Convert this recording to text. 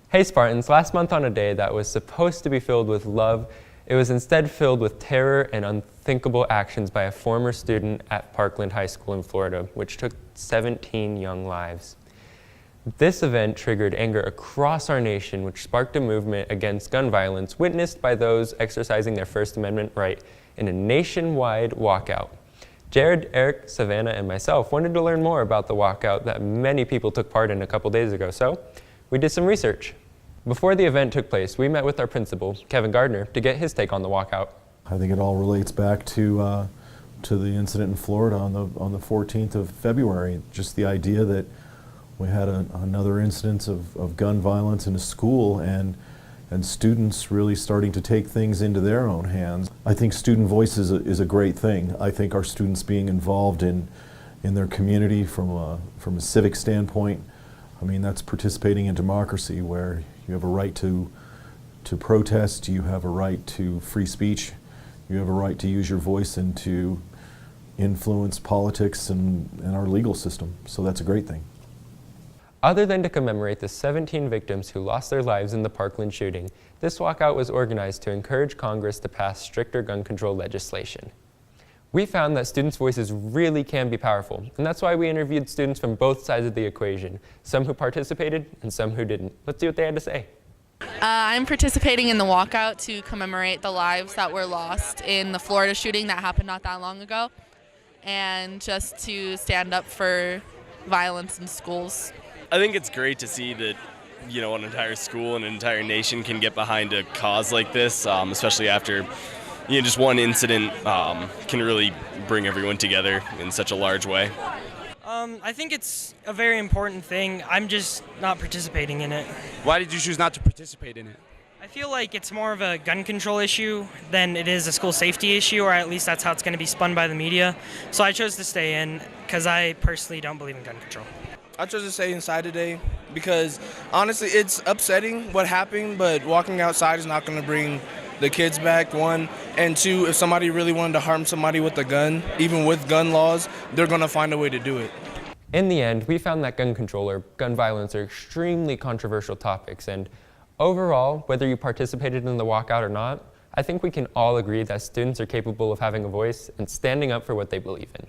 Hey Spartans, last month on a day that was supposed to be filled with love, it was instead filled with terror and unthinkable actions by a former student at Parkland High School in Florida, which took 17 young lives. This event triggered anger across our nation, which sparked a movement against gun violence witnessed by those exercising their First Amendment right in a nationwide walkout. Jared, Eric, Savannah, and myself wanted to learn more about the walkout that many people took part in a couple days ago, so we did some research. Before the event took place, we met with our principal, Kevin Gardner, to get his take on the walkout. I think it all relates back to the incident in Florida on the 14th of February. Just the idea that we had another instance of gun violence in a school and students really starting to take things into their own hands. I think student voice is a great thing. I think our students being involved in their community from a civic standpoint, I mean, that's participating in democracy where you have a right to protest, you have a right to free speech, you have a right to use your voice and to influence politics and our legal system. So that's a great thing. Other than to commemorate the 17 victims who lost their lives in the Parkland shooting, this walkout was organized to encourage Congress to pass stricter gun control legislation. We found that students' voices really can be powerful, and that's why we interviewed students from both sides of the equation, some who participated and some who didn't. Let's see what they had to say. I'm participating in the walkout to commemorate the lives that were lost in the Florida shooting that happened not that long ago, and just to stand up for violence in schools. I think it's great to see that, you know, an entire school and an entire nation can get behind a cause like this, especially after, you know, just one incident can really bring everyone together in such a large way. I think it's a very important thing. I'm just not participating in it. Why did you choose not to participate in it? I feel like it's more of a gun control issue than it is a school safety issue, or at least that's how it's going to be spun by the media. So I chose to stay in because I personally don't believe in gun control. I chose to stay inside today because honestly it's upsetting what happened, but walking outside is not going to bring the kids back, one. And two, if somebody really wanted to harm somebody with a gun, even with gun laws, they're going to find a way to do it. In the end, we found that gun control or gun violence are extremely controversial topics, and overall, whether you participated in the walkout or not, I think we can all agree that students are capable of having a voice and standing up for what they believe in.